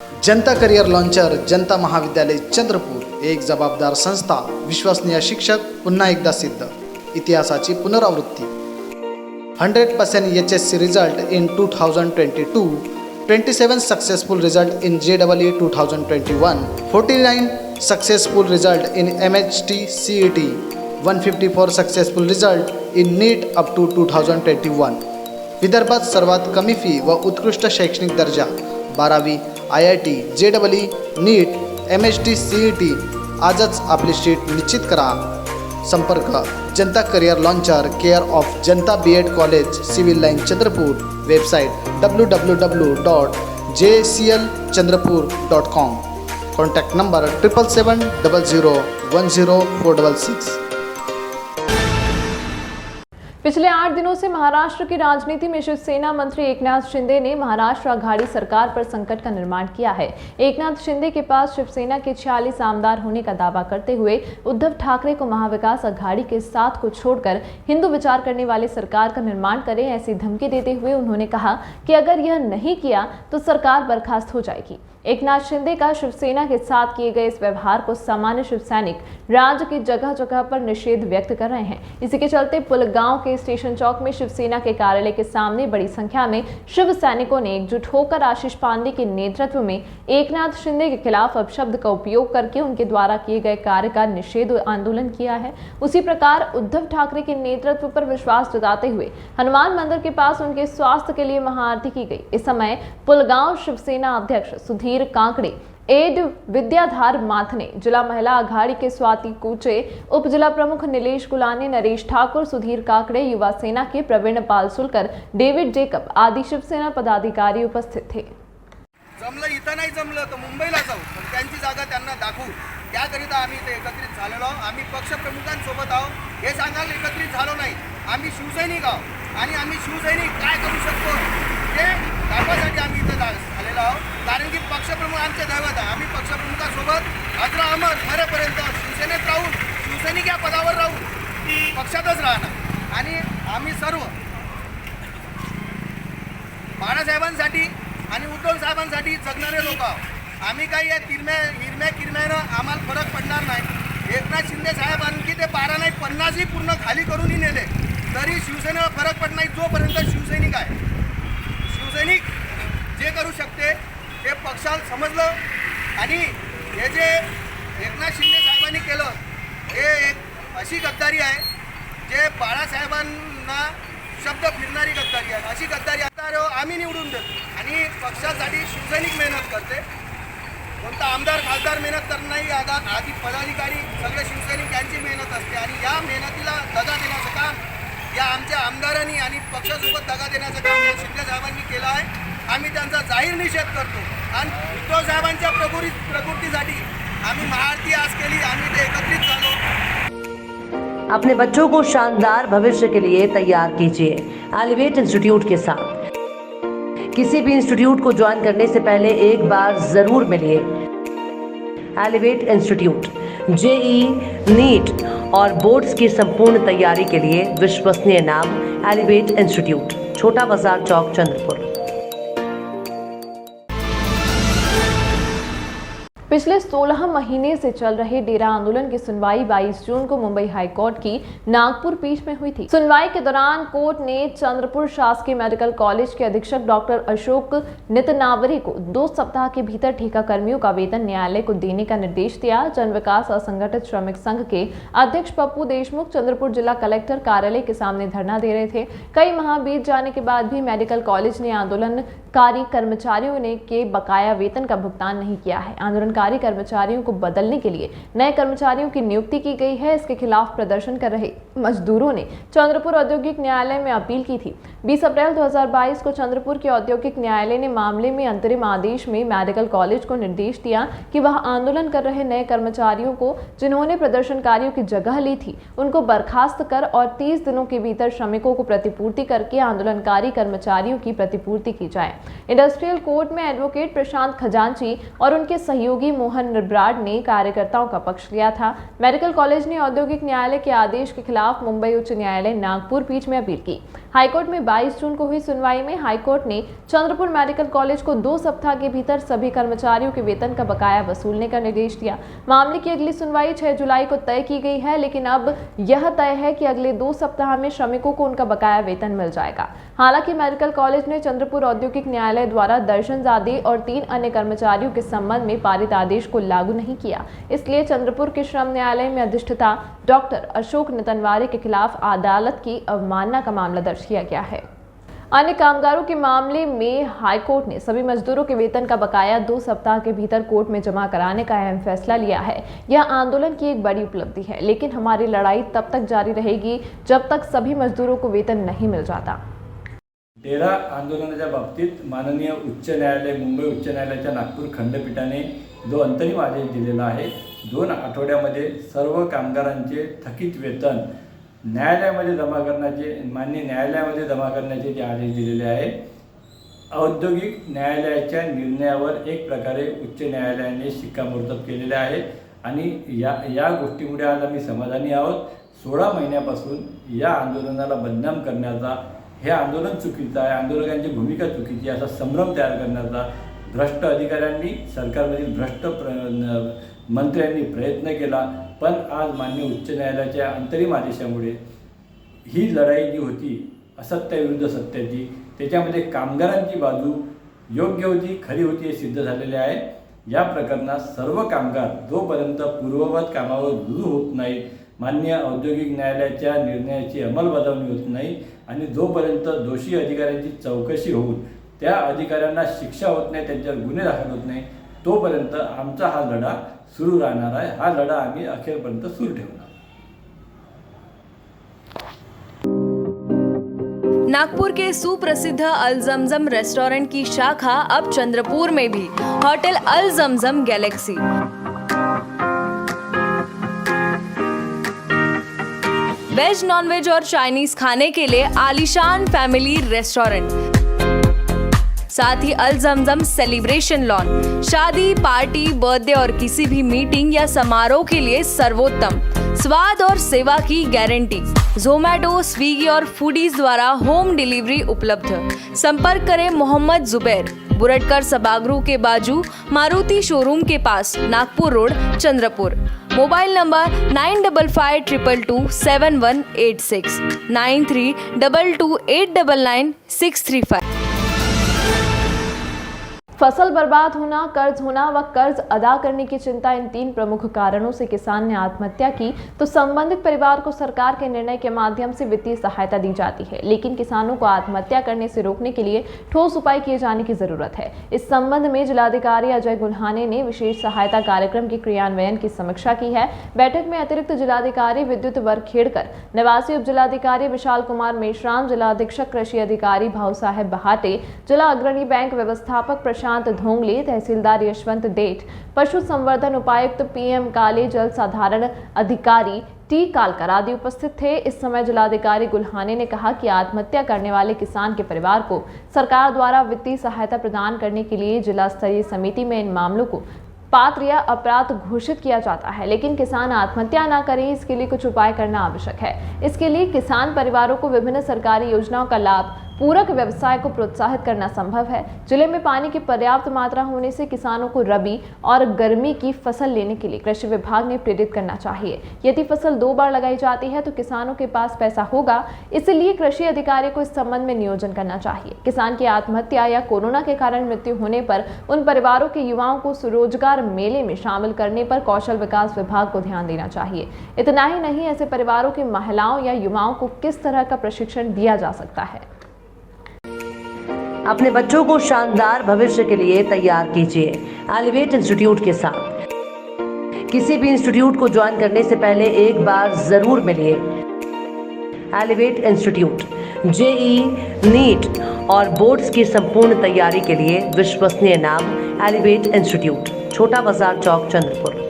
जनता career launcher जनता महाविद्यालय चंद्रपूर एक जबाबदार संस्था, विश्वसनीय शिक्षक, पुन्हा एकदा सिद्ध, इतिहासाची पुनरावृत्ती. 100% HSC result in 2022, 27 successful result in JEE 2021, 49 successful result in MHT CET, 154 successful result in NEET up to 2021. विदर्भात सर्वात कमी फी व उत्कृष्ट शैक्षणिक दर्जा 12वी IIT JEE NEET MHT CET. आजच आपली सीट निश्चित करा. संपर्क जनता career launcher, care of Janata BEd college, civil line Chandrapur. Website www.jclchandrapur.com. Contact number 7770010466. पिछले 8 दिनों से महाराष्ट्र की राजनीति में शिवसेना मंत्री एकनाथ शिंदे ने महाराष्ट्र आघाड़ी सरकार पर संकट का निर्माण किया है. एकनाथ शिंदे के पास शिवसेना के 46 आमदार होने का दावा करते हुए उद्धव ठाकरे को महाविकास आघाड़ी के साथ को छोड़कर हिंदू विचार करने वाले सरकार का निर्माण करें, ऐसी धमकी देते हुए उन्होंने कहा कि अगर यह नहीं किया तो सरकार बर्खास्त हो जाएगी. एकनाथ शिंदे का शिवसेना के साथ किए गए इस व्यवहार को सामान्य शिव सैनिक राज्य की जगह जगह पर निषेध व्यक्त कर रहे हैं. इसी के चलते पुलगांव के स्टेशन चौक में शिवसेना के कार्यालय के सामने बड़ी संख्या में शिव सैनिकों ने एकजुट होकर आशीष पांडे के नेतृत्व में एकनाथ शिंदे के खिलाफ अपशब्द का उपयोग करके उनके द्वारा किए गए कार्य का निषेध आंदोलन किया है. उसी प्रकार उद्धव ठाकरे के नेतृत्व पर विश्वास जताते हुए हनुमान मंदिर के पास उनके स्वास्थ्य के लिए महाआरती की गई. इस समय पुलगांव शिवसेना अध्यक्ष सुधीर कांकड़े, एड विद्याधार माथने, जिला महिला आघाड़ी के स्वाति कूचे, उप जिला प्रमुख नीलेश गुलाने, नरेश ठाकुर, सुधीर काकड़े, युवा सेना के प्रवीण पालसुलकर, डेविड जेकब आदि शिवसेना पदाधिकारी उपस्थित थे. जमलं इथं नाही जमलं तर मुंबईला जाऊ, पण त्यांची जागा त्यांना दाखवू. त्याकरिता आम्ही इथे एकत्रित झालेलो आहोत. आम्ही पक्षप्रमुखांसोबत आहोत हे सांगायला एकत्रित झालो नाही. आम्ही शिवसैनिक आहोत आणि आम्ही शिवसैनिक काय करू शकतो ते दाखवासाठी आम्ही इथं झालेलो आहोत. कारण की पक्षप्रमुख आमचे दैवत आहे. आम्ही पक्षप्रमुखांसोबत अजरा अमर मरेपर्यंत शिवसेनेत राहून, शिवसैनिक या पदावर राहून पक्षातच राहणार. आणि आम्ही सर्व बाळासाहेबांसाठी आणि उद्धव साहेबांसाठी जगणारे लोक आहोत. आम्ही काही या हिरम्यानं आम्हाला फरक पडणार नाही. एकनाथ शिंदे साहेब आणखी ते 12 नाही 50ही पूर्ण खाली करूनही नेले तरी शिवसेनेला फरक पडत नाही जोपर्यंत शिवसैनिक आहे. शिवसैनिक जे करू शकते ते पक्षाला समजलं. आणि हे जे एकनाथ शिंदे साहेबांनी केलं हे एक अशी गद्दारी आहे जे बाळासाहेबांना शब्द फिरणारी गद्दारी आहे. अशी गद्दारी आता आम्ही निवडून देतो आणि पक्षासाठी शिवसैनिक मेहनत करते. कोणता आमदार खासदार मेहनत करत नाही. आधी पदाधिकारी सगळे शिवसैनिक यांची मेहनत असते आणि या मेहनतीला दगा देण्याचं काम या आमच्या आमदारांनी आणि पक्षासोबत दगा देण्याचं काम या शिंदे साहेबांनी केलं आहे. आम्ही त्यांचा जाहीर निषेध करतो आणि उद्धव साहेबांच्या प्रकृतीसाठी आम्ही महाआरती आज केली. आम्ही ते एकत्रित झालो. अपने बच्चों को शानदार भविष्य के लिए तैयार कीजिए एलिवेट इंस्टीट्यूट के साथ. किसी भी इंस्टीट्यूट को ज्वाइन करने से पहले एक बार जरूर मिलिए. एलिवेट इंस्टीट्यूट JEE NEET और बोर्ड्स की संपूर्ण तैयारी के लिए विश्वसनीय नाम एलिवेट इंस्टीट्यूट, छोटा बाजार चौक, चंद्रपुर. पिछले 16 महीने से चल रहे डेरा आंदोलन की सुनवाई 22 जून को मुंबई हाईकोर्ट की नागपुर पीठ में हुई थी. सुनवाई के दौरान कोर्ट ने चंद्रपुर शासकीय मेडिकल कॉलेज के अधीक्षक डॉक्टर अशोक नितनावरे को 2 सप्ताह के भीतर ठेका कर्मियों का वेतन न्यायालय को देने का निर्देश दिया. जन विकास असंगठित श्रमिक संघ के अध्यक्ष पप्पू देशमुख चंद्रपुर जिला कलेक्टर कार्यालय के सामने धरना दे रहे थे. कई माह बीत जाने के बाद भी मेडिकल कॉलेज ने आंदोलनकारी कर्मचारियों ने के बकाया वेतन का भुगतान नहीं किया है. आंदोलनकारी कर्मचारियों को बदलने के लिए नए कर्मचारियों की नियुक्ति की गई है. इसके खिलाफ प्रदर्शन कर रहे मजदूरों ने चंद्रपुर औद्योगिक न्यायालय में अपील की थी. 20 अप्रैल 2022 को चंद्रपुर के औद्योगिक न्यायालय ने मामले में अंतरिम आदेश में मेडिकल कॉलेज को निर्देश दिया कि वह आंदोलन कर रहे नए कर्मचारियों को जिन्होंने प्रदर्शनकारियों की जगह ली थी उनको बर्खास्त कर और 30 दिनों के भीतर श्रमिकों को प्रतिपूर्ति करके आंदोलनकारी कर्मचारियों की प्रतिपूर्ति की जाए. इंडस्ट्रियल कोर्ट में एडवोकेट प्रशांत खजांची और उनके सहयोगी मोहन निर्ब्राड ने कार्यकर्ताओं का पक्ष लिया था. मेडिकल कॉलेज ने औद्योगिक न्यायालय के आदेश के खिलाफ मुंबई उच्च न्यायालय नागपुर पीठ में अपील की. हाईकोर्ट में 22 जून को हुई सुनवाई में हाईकोर्ट ने चंद्रपुर मेडिकल कॉलेज को 2 सप्ताह के भीतर सभी कर्मचारियों के वेतन का बकाया वसूलने का निर्देश दिया। मामले की अगली सुनवाई 6 जुलाई को तय की गई है, लेकिन अब यह तय है कि अगले 2 सप्ताह में श्रमिकों को उनका बकाया वेतन मिल जाएगा। हालांकि मेडिकल कॉलेज ने चंद्रपुर औद्योगिक न्यायालय द्वारा दर्शनजादी और 3 अन्य कर्मचारियों के संबंध में पारित आदेश को लागू नहीं किया, इसलिए चंद्रपुर के श्रम न्यायालय में अधिष्ठाता डॉक्टर अशोक नितनवारे के खिलाफ अदालत की अवमानना का मामला दर्ज किया गया है। अन्य कामगारों के मामले में हाईकोर्ट ने सभी मजदूरों के वेतन का बकाया 2 सप्ताह के भीतर कोर्ट में जमा कराने का अहम फैसला लिया है। यह आंदोलन की एक बड़ी उपलब्धि है, लेकिन हमारी लड़ाई तब तक जारी रहेगी जब तक सभी मजदूरों को वेतन नहीं मिल जाता। डेरा आंदोलनाच्या बाबतीत माननीय उच्च न्यायालय मुंबई उच्च न्यायालयाच्या नागपूर खंडपीठाने जो अंतरिम आदेश दिलेला आहे, 2 आठवड्यामध्ये सर्व कामगारांचे थकीत वेतन न्यायालयामध्ये जमा करण्याचे मान्य न्यायालयामध्ये जमा करण्याचे जे आदेश दिलेले आहे। औद्योगिक न्यायालयाच्या निर्णयावर एक प्रकारे उच्च न्यायालयाने शिक्कामोर्तब केलेले आहे आणि या गोष्टीमुळे आज आम्ही समाधानी आहोत। 16 महिन्यापासून या आंदोलनाला बदनाम करण्याचा, हे आंदोलन चुकीचं आहे, आंदोलकांची भूमिका चुकीची असा संभ्रम तयार करण्याचा भ्रष्ट अधिकाऱ्यांनी, सरकारमधील भ्रष्ट मंत्र्यांनी प्रयत्न केला, पण आज मान्य उच्च न्यायालयाच्या अंतरिम आदेशामुळे ही लढाई जी होती असत्याविरुद्ध सत्याची, त्याच्यामध्ये कामगारांची बाजू योग्य होती, खरी होती हे सिद्ध झालेले आहे। या प्रकरणात सर्व कामगार जोपर्यंत पूर्ववत कामावर रुजू होत नाही, मान्य औद्योगिक न्यायालयाच्या निर्णयाची अंमलबजावणी होत नाही आणि जोपर्यंत दोषी अधिकाऱ्यांची चौकशी होऊन त्या अधिकाऱ्यांना शिक्षा होत नाही, त्यांच्यावर गुन्हे दाखल होत नाही, तोपर्यंत आमचा हा लढा सुरू राहणार आहे। हा लढा आम्ही अखेरपर्यंत सुरू ठेवणार। नागपुर के सुप्रसिद्ध अल जमजम रेस्टोरेंट की शाखा अब चंद्रपुर में भी, होटल अल जमजम गैलेक्सी। वेज, नॉनवेज और चाइनीज खाने के लिए आलीशान फैमिली रेस्टोरेंट, साथ ही अल जमजम सेलिब्रेशन लॉन, शादी, पार्टी, बर्थडे और किसी भी मीटिंग या समारोह के लिए सर्वोत्तम स्वाद और सेवा की गारंटी। ज़ोमैटो, स्विगी और फूडीज द्वारा होम डिलीवरी उपलब्ध। संपर्क करें मोहम्मद जुबैर, बुरटकर सभागृह के बाजू, मारुति शोरूम के पास, Nagpur road, Chandrapur. Mobile number 9552227186 9322899635। फसल बर्बाद होना, कर्ज होना व कर्ज अदा करने की चिंता, इन 3 प्रमुख कारणों से किसान ने आत्महत्या की तो संबंधित परिवार को सरकार के निर्णय के माध्यम से वित्तीय सहायता दी जाती है, लेकिन किसानों को आत्महत्या करने से रोकने के लिए ठोस उपाय किए जाने की जरूरत है। इस संबंध में जिलाधिकारी अजय गुल्हाने ने विशेष सहायता कार्यक्रम के क्रियान्वयन की समीक्षा की है। बैठक में अतिरिक्त जिलाधिकारी विद्युत वरखेड़कर, निवासी उप जिलाधिकारी विशाल कुमार मेश्राम, जिला अधीक्षक कृषि अधिकारी भाव साहेब बहाटे, जिला अग्रणी बैंक व्यवस्थापक प्रशांत धोंगले, तहसीलदार यशवंत देठ, पशु संवर्धन उपायुक्त PM काले, जल साधारण अधिकारी टी कालकर आदि उपस्थित थे। इस समय जिलाधिकारी गुल्हाने ने कहा कि आत्महत्या करने वाले किसान के परिवार को सरकार द्वारा वित्तीय सहायता प्रदान करने के लिए जिला स्तरीय समिति में इन मामलों को पात्र या अपराध घोषित किया जाता है, लेकिन किसान आत्महत्या न करें, इसके लिए कुछ उपाय करना आवश्यक है। इसके लिए किसान परिवारों को विभिन्न सरकारी योजनाओं का लाभ, पूरक व्यवसाय को प्रोत्साहित करना संभव है। जिले में पानी की पर्याप्त मात्रा होने से किसानों को रबी और गर्मी की फसल लेने के लिए कृषि विभाग ने प्रेरित करना चाहिए। यदि फसल 2 बार लगाई जाती है तो किसानों के पास पैसा होगा, इसलिए कृषि अधिकारी को इस संबंध में नियोजन करना चाहिए। किसान की आत्महत्या या कोरोना के कारण मृत्यु होने पर उन परिवारों के युवाओं को स्वरोजगार मेले में शामिल करने पर कौशल विकास विभाग को ध्यान देना चाहिए। इतना ही नहीं, ऐसे परिवारों की महिलाओं या युवाओं को किस तरह का प्रशिक्षण दिया जा सकता है। अपने बच्चों को शानदार भविष्य के लिए तैयार कीजिए एलिवेट इंस्टीट्यूट के साथ। किसी भी इंस्टीट्यूट को ज्वाइन करने से पहले एक बार जरूर मिलिए। एलिवेट इंस्टीट्यूट JEE, नीट और बोर्ड्स की संपूर्ण तैयारी के लिए विश्वसनीय नाम एलिवेट इंस्टीट्यूट, छोटा बाजार चौक, चंद्रपुर।